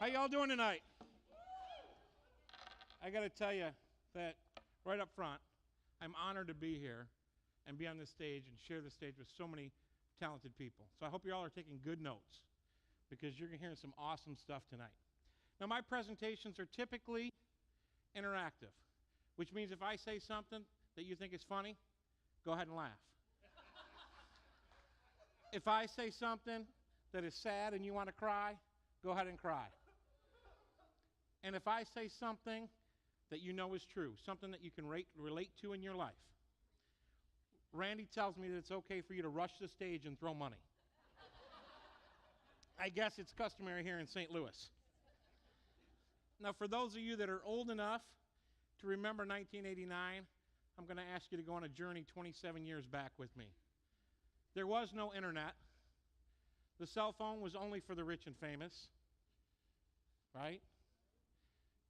How y'all doing tonight? I got to tell you that right up front, I'm honored to be here and be on this stage and share the stage with so many talented people. So I hope you all are taking good notes because you're hearing some awesome stuff tonight. Now, my presentations are typically interactive, which means if I say something that you think is funny, go ahead and laugh. If I say something that is sad and you want to cry, go ahead and cry. And if I say something that you know is true, something that you can relate to in your life, Randy tells me that it's okay for you to rush the stage and throw money. I guess it's customary here in St. Louis. Now, for those of you that are old enough to remember 1989, I'm going to ask you to go on a journey 27 years back with me. There was no internet. The cell phone was only for the rich and famous, right?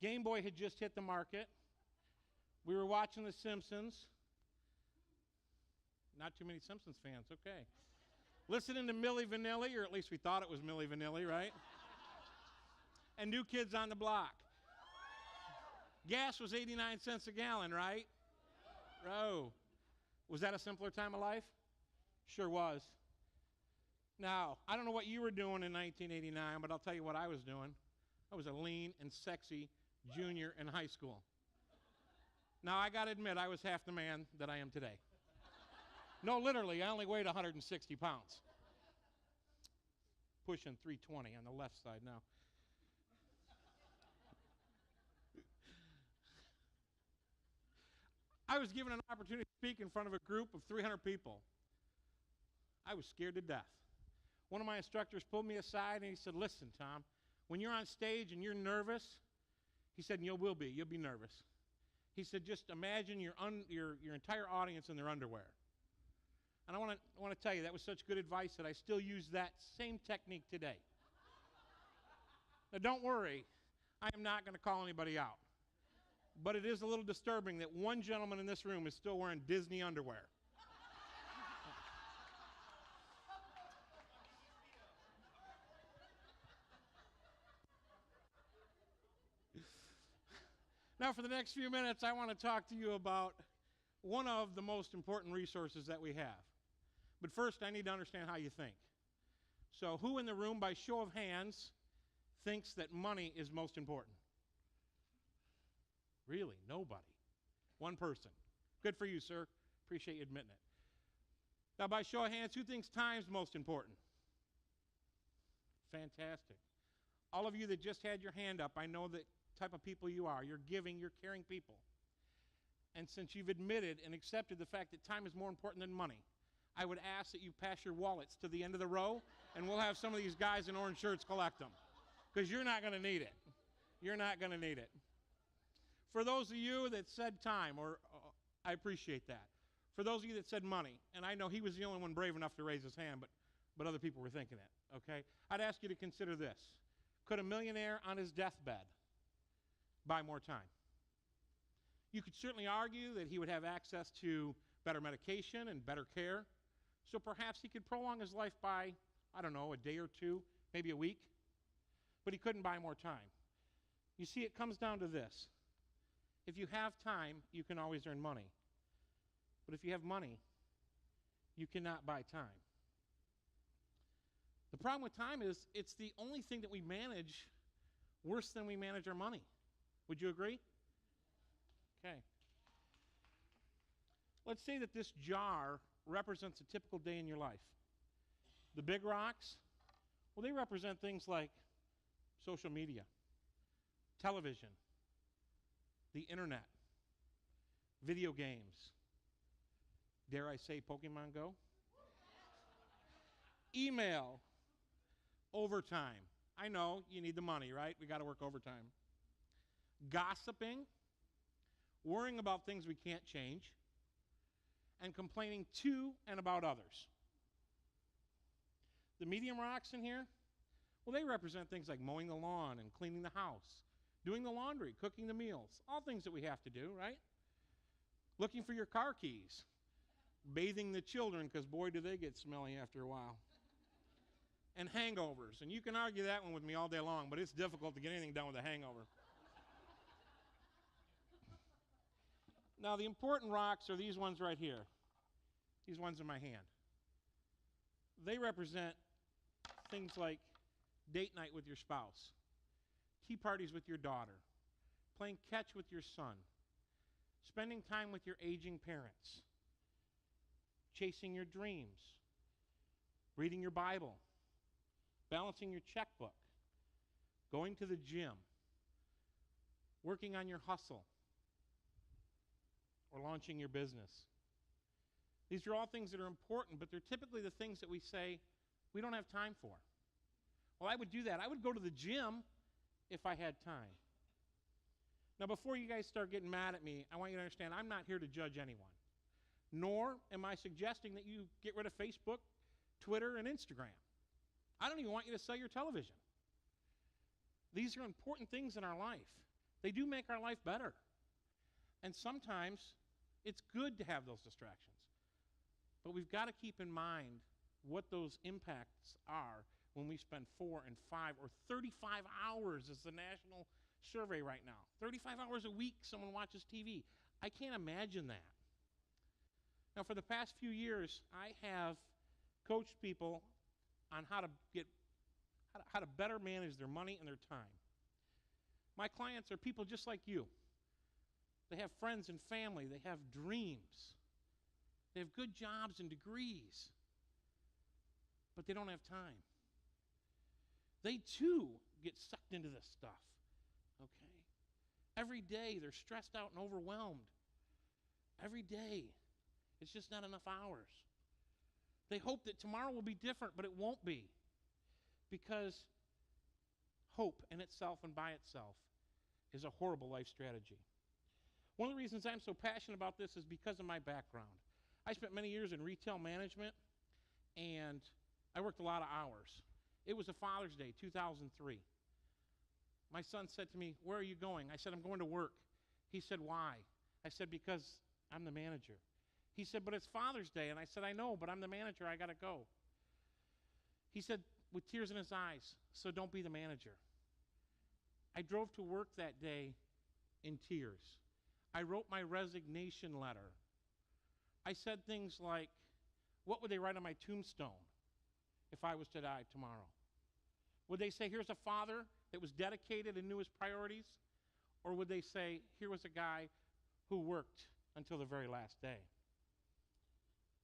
Game Boy had just hit the market. We were watching The Simpsons. Not too many Simpsons fans, okay. Listening to Milli Vanilli, or at least we thought it was Milli Vanilli, right? And New Kids on the Block. Gas was 89 cents a gallon, right? Oh. Was that a simpler time of life? Sure was. Now, I don't know what you were doing in 1989, but I'll tell you what I was doing. I was a lean and sexy junior in high school. Now, I got to admit, I was half the man that I am today. No, literally, I only weighed 160 pounds. Pushing 320 on the left side now. I was given an opportunity to speak in front of a group of 300 people. I was scared to death. One of my instructors pulled me aside and he said, "Listen, Tom, when you're on stage and you're nervous," he said, "and you'll be nervous." He said, "just imagine your entire audience in their underwear." And I want to tell you, that was such good advice that I still use that same technique today. Now, don't worry, I am not going to call anybody out. But it is a little disturbing that one gentleman in this room is still wearing Disney underwear. Now, for the next few minutes, I want to talk to you about one of the most important resources that we have. But first, I need to understand how you think. So, who in the room, by show of hands, thinks that money is most important? Really? Nobody. One person. Good for you, sir. Appreciate you admitting it. Now, by show of hands, who thinks time's most important? Fantastic. All of you that just had your hand up, I know the type of people you are. You're giving, you're caring people. And since you've admitted and accepted the fact that time is more important than money, I would ask that you pass your wallets to the end of the row, and we'll have some of these guys in orange shirts collect them. Because you're not going to need it. You're not going to need it. For those of you that said time, I appreciate that. For those of you that said money, and I know he was the only one brave enough to raise his hand, but other people were thinking it, okay? I'd ask you to consider this. Could a millionaire on his deathbed buy more time? You could certainly argue that he would have access to better medication and better care, so perhaps he could prolong his life by, I don't know, a day or two, maybe a week, but he couldn't buy more time. You see, it comes down to this. If you have time, you can always earn money. But if you have money, you cannot buy time. The problem with time is it's the only thing that we manage worse than we manage our money. Would you agree? Okay. Let's say that this jar represents a typical day in your life. The big rocks, well, they represent things like social media, television, the internet, video games, dare I say Pokemon Go, email, overtime. I know you need the money, right? We got to work overtime. Gossiping, worrying about things we can't change, and complaining to and about others. The medium rocks in here, well, they represent things like mowing the lawn and cleaning the house, doing the laundry, cooking the meals, all things that we have to do, right? Looking for your car keys, bathing the children, because boy, do they get smelly after a while. and hangovers. And you can argue that one with me all day long, but it's difficult to get anything done with a hangover. Now, the important rocks are these ones right here. These ones in my hand. They represent things like date night with your spouse, tea parties with your daughter, playing catch with your son, spending time with your aging parents, chasing your dreams, reading your Bible, balancing your checkbook, going to the gym, working on your hustle, or launching your business. These are all things that are important, but they're typically the things that we say we don't have time for. Well, I would do that. I would go to the gym if I had time. Now, before you guys start getting mad at me, I want you to understand I'm not here to judge anyone. Nor am I suggesting that you get rid of Facebook, Twitter, and Instagram. I don't even want you to sell your television. These are important things in our life. They do make our life better. And sometimes it's good to have those distractions. But we've got to keep in mind what those impacts are when we spend 4 and 5 or 35 hours is the national survey right now. 35 hours a week someone watches TV. I can't imagine that. Now, for the past few years, I have coached people on how to better manage their money and their time. My clients are people just like you. They have friends and family. They have dreams. They have good jobs and degrees. But they don't have time. They too get sucked into this stuff. Okay? Every day they're stressed out and overwhelmed. Every day. It's just not enough hours. They hope that tomorrow will be different, but it won't be. Because hope in itself and by itself is a horrible life strategy. One of the reasons I'm so passionate about this is because of my background. I spent many years in retail management, and I worked a lot of hours. It was a Father's Day, 2003. My son said to me, "Where are you going?" I said, "I'm going to work." He said, "Why?" I said, "Because I'm the manager." He said, "But it's Father's Day." And I said, "I know, but I'm the manager. I got to go." He said, with tears in his eyes, "So don't be the manager." I drove to work that day in tears. I wrote my resignation letter. I said things like, what would they write on my tombstone if I was to die tomorrow? Would they say, here's a father that was dedicated and knew his priorities? Or would they say, here was a guy who worked until the very last day?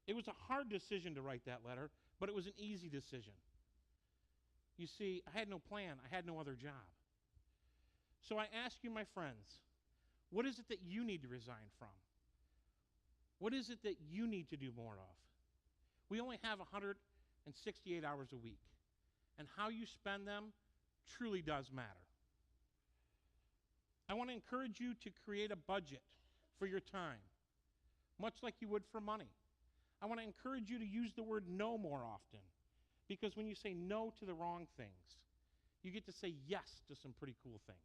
It was a hard decision to write that letter, but it was an easy decision. You see, I had no plan. I had no other job. So I ask you, my friends, what is it that you need to resign from? What is it that you need to do more of? We only have 168 hours a week, and how you spend them truly does matter. I want to encourage you to create a budget for your time, much like you would for money. I want to encourage you to use the word no more often, because when you say no to the wrong things, you get to say yes to some pretty cool things.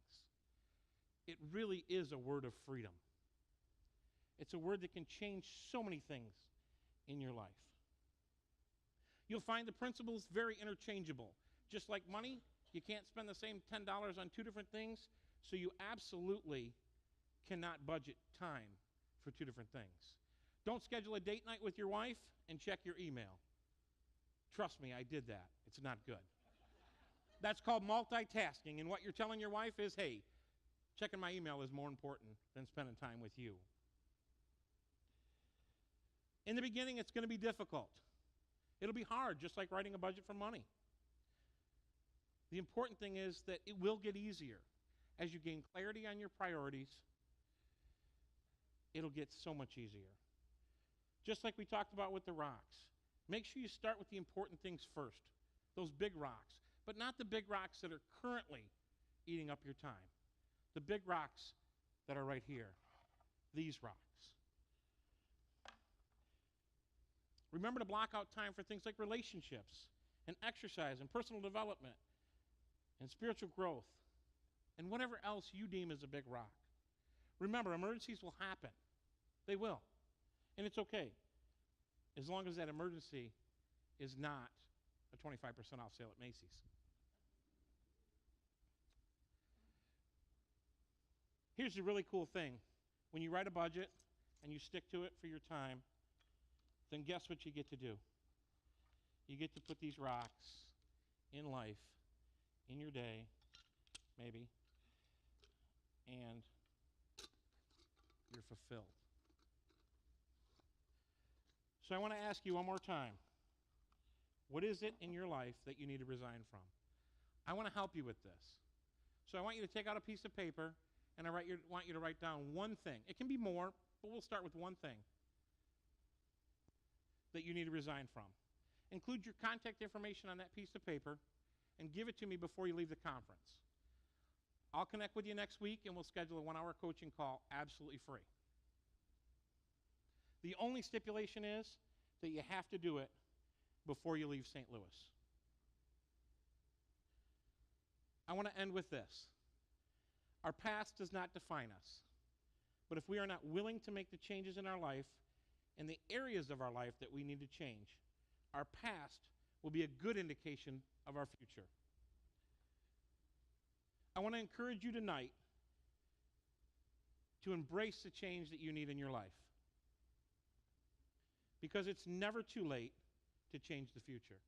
It really is a word of freedom. It's a word that can change so many things in your life. You'll find the principles very interchangeable. Just like money, you can't spend the same $10 on two different things, so you absolutely cannot budget time for two different things. Don't schedule a date night with your wife and check your email. Trust me, I did that. It's not good. That's called multitasking, and what you're telling your wife is, hey, checking my email is more important than spending time with you. In the beginning, it's going to be difficult. It'll be hard, just like writing a budget for money. The important thing is that it will get easier. As you gain clarity on your priorities, it'll get so much easier. Just like we talked about with the rocks. Make sure you start with the important things first, those big rocks, but not the big rocks that are currently eating up your time. The big rocks that are right here, these rocks. Remember to block out time for things like relationships and exercise and personal development and spiritual growth and whatever else you deem as a big rock. Remember, emergencies will happen. They will. And it's okay, as long as that emergency is not a 25% off sale at Macy's. Here's the really cool thing. When you write a budget and you stick to it for your time, then guess what you get to do? You get to put these rocks in life, in your day, maybe, and you're fulfilled. So I want to ask you one more time, what is it in your life that you need to resign from? I want to help you with this. So I want you to take out a piece of paper, and I want you to write down one thing. It can be more, but we'll start with one thing that you need to resign from. Include your contact information on that piece of paper and give it to me before you leave the conference. I'll connect with you next week, and we'll schedule a 1-hour coaching call absolutely free. The only stipulation is that you have to do it before you leave St. Louis. I want to end with this. Our past does not define us. But if we are not willing to make the changes in our life and the areas of our life that we need to change, our past will be a good indication of our future. I want to encourage you tonight to embrace the change that you need in your life, because it's never too late to change the future.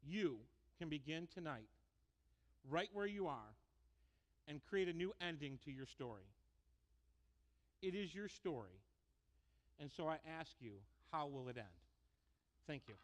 You can begin tonight, right where you are, and create a new ending to your story. It is your story, and so I ask you, how will it end? Thank you.